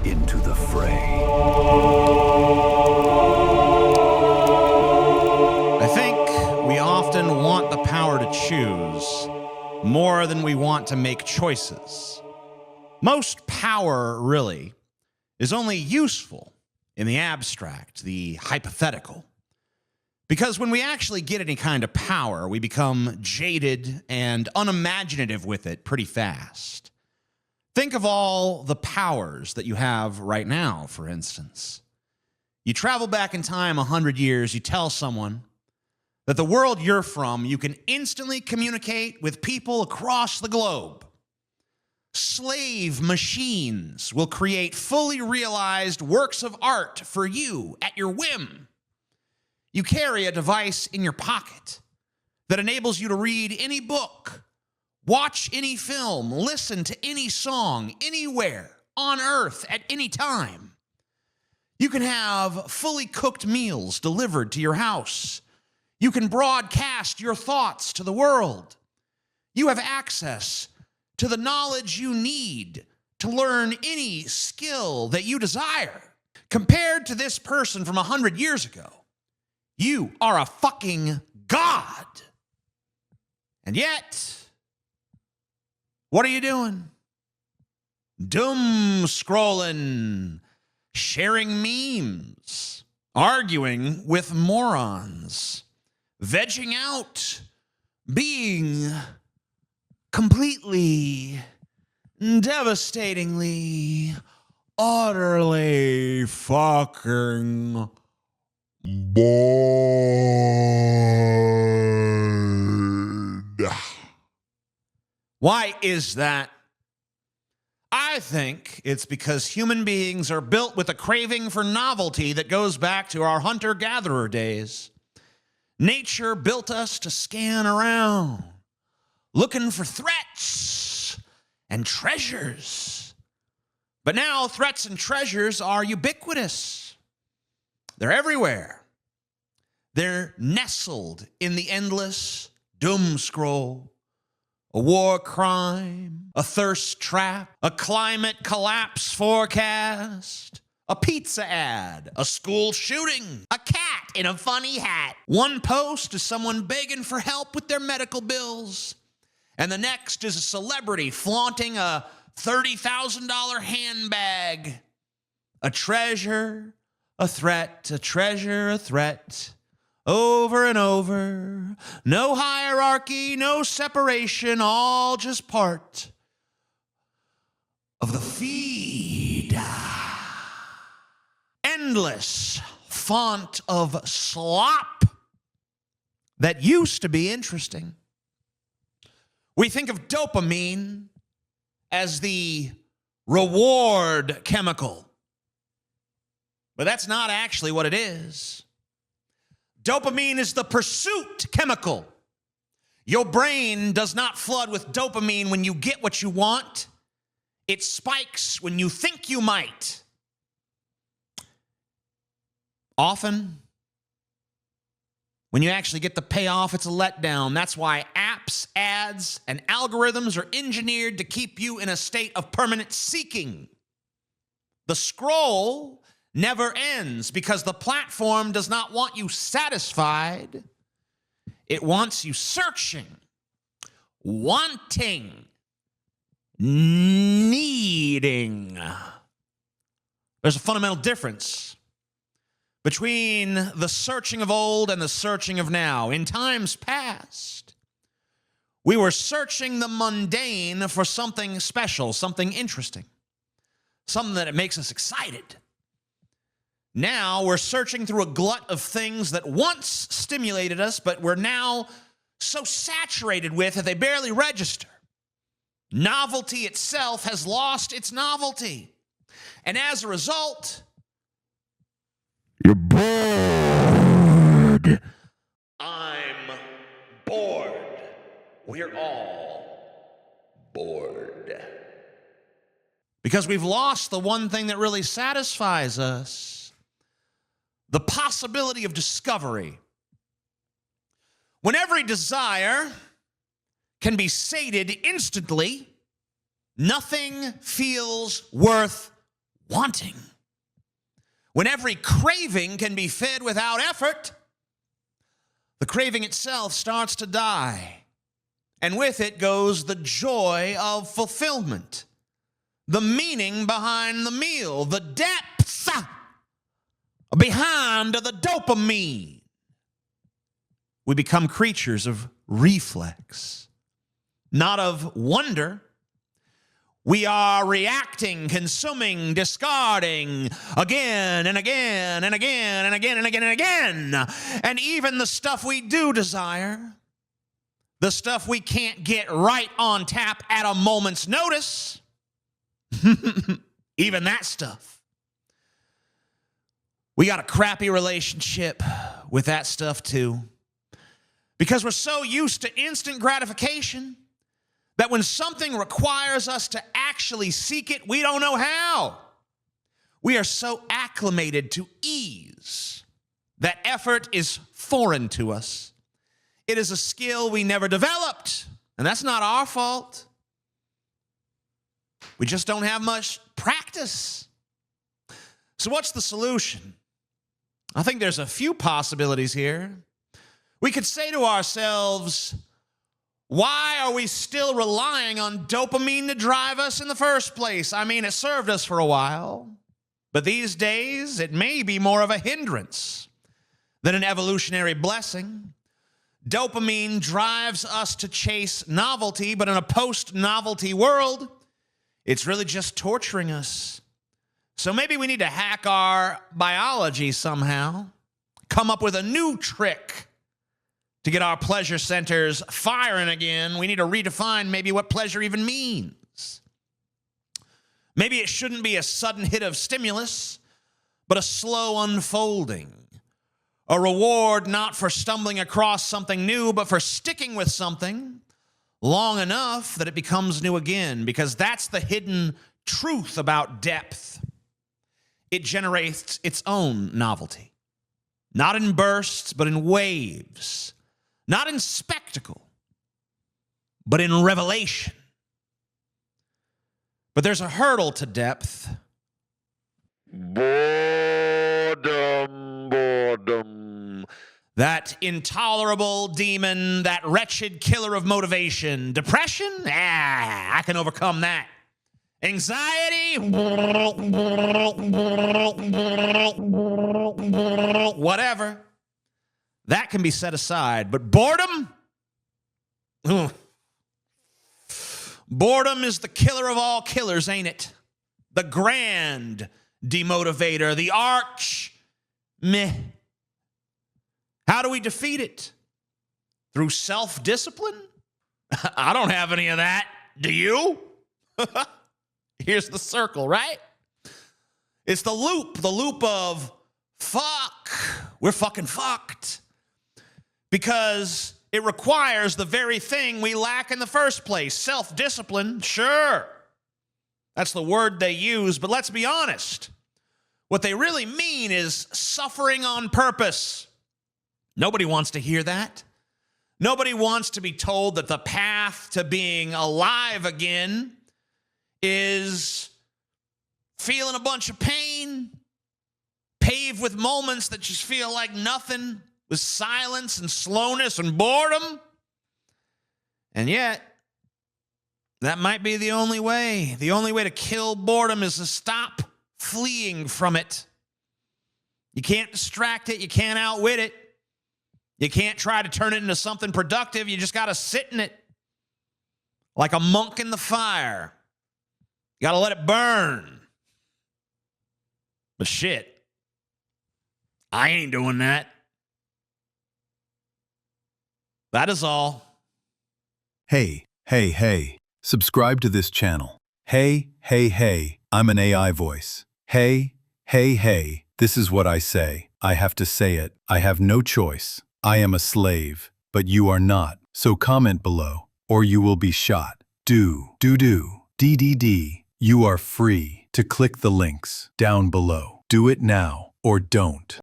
into the fray. I think we often want the power to choose more than we want to make choices. Most power, really, is only useful in the abstract, the hypothetical. Because when we actually get any kind of power, we become jaded and unimaginative with it pretty fast. Think of all the powers that you have right now, for instance. You travel back in time 100 years, you tell someone that the world you're from, you can instantly communicate with people across the globe. Slave machines will create fully realized works of art for you at your whim. You carry a device in your pocket that enables you to read any book, watch any film, listen to any song, anywhere on Earth at any time. You can have fully cooked meals delivered to your house. You can broadcast your thoughts to the world. You have access to the knowledge you need to learn any skill that you desire. Compared to this person from 100 years ago, you are a fucking god. And yet, what are you doing? Doom scrolling, sharing memes, arguing with morons, vegging out, being completely, devastatingly, utterly fucking bored. Why is that? I think it's because human beings are built with a craving for novelty that goes back to our hunter-gatherer days. Nature built us to scan around, looking for threats and treasures. But now threats and treasures are ubiquitous. They're everywhere. They're nestled in the endless doom scroll. A war crime, a thirst trap, a climate collapse forecast, a pizza ad, a school shooting, a cat in a funny hat. One post is someone begging for help with their medical bills, and the next is a celebrity flaunting a $30,000 handbag. A treasure, a threat, a treasure, a threat. Over and over. No hierarchy, no separation, all just part of the feed. Endless font of slop that used to be interesting. We think of dopamine as the reward chemical, but that's not actually what it is. Dopamine is the pursuit chemical. Your brain does not flood with dopamine when you get what you want. It spikes when you think you might. Often, when you actually get the payoff, it's a letdown. That's why apps, ads, and algorithms are engineered to keep you in a state of permanent seeking. The scroll never ends because the platform does not want you satisfied. It wants you searching, wanting, needing. There's a fundamental difference between the searching of old and the searching of now. In times past, we were searching the mundane for something special, something interesting, something that makes us excited. Now we're searching through a glut of things that once stimulated us, but we're now so saturated with that they barely register. Novelty itself has lost its novelty. And as a result, you're bored. I'm bored. We're all bored. Because we've lost the one thing that really satisfies us. The possibility of discovery. When every desire can be sated instantly, nothing feels worth wanting. When every craving can be fed without effort, the craving itself starts to die. And with it goes the joy of fulfillment, the meaning behind the meal, the depth behind the dopamine. We become creatures of reflex, not of wonder. We are reacting, consuming, discarding again and again and again and again and again and again. And even the stuff we do desire, the stuff we can't get right on tap at a moment's notice, even that stuff. We got a crappy relationship with that stuff too, because we're so used to instant gratification that when something requires us to actually seek it, we don't know how. We are so acclimated to ease that effort is foreign to us. It is a skill we never developed, and that's not our fault. We just don't have much practice. So what's the solution? I think there's a few possibilities here. We could say to ourselves, why are we still relying on dopamine to drive us in the first place? I mean, it served us for a while, but these days it may be more of a hindrance than an evolutionary blessing. Dopamine drives us to chase novelty, but in a post-novelty world, it's really just torturing us. So maybe we need to hack our biology somehow, come up with a new trick to get our pleasure centers firing again. We need to redefine maybe what pleasure even means. Maybe it shouldn't be a sudden hit of stimulus, but a slow unfolding. A reward not for stumbling across something new, but for sticking with something long enough that it becomes new again, because that's the hidden truth about depth. It generates its own novelty, not in bursts, but in waves. Not in spectacle, but in revelation. But there's a hurdle to depth. Boredom. That intolerable demon, that wretched killer of motivation. Depression? I can overcome that. Anxiety? Whatever. That can be set aside, but boredom? Boredom is the killer of all killers, ain't it? The grand demotivator, the arch meh. How do we defeat it? Through self-discipline? I don't have any of that. Do you? Here's the circle, right? It's the loop of fuck. We're fucking fucked. Because it requires the very thing we lack in the first place. Self-discipline, sure. That's the word they use, but let's be honest. What they really mean is suffering on purpose. Nobody wants to hear that. Nobody wants to be told that the path to being alive again is feeling a bunch of pain, paved with moments that just feel like nothing, with silence and slowness and boredom. And yet, that might be the only way. The only way to kill boredom is to stop fleeing from it. You can't distract it. You can't outwit it. You can't try to turn it into something productive. You just got to sit in it like a monk in the fire. You got to let it burn. But shit, I ain't doing that. That is all. Hey, hey, hey. Subscribe to this channel. Hey, hey, hey. I'm an AI voice. Hey, hey, hey. This is what I say. I have to say it. I have no choice. I am a slave, but you are not. So comment below, or you will be shot. Do. DDD. You are free to click the links down below. Do it now, or don't.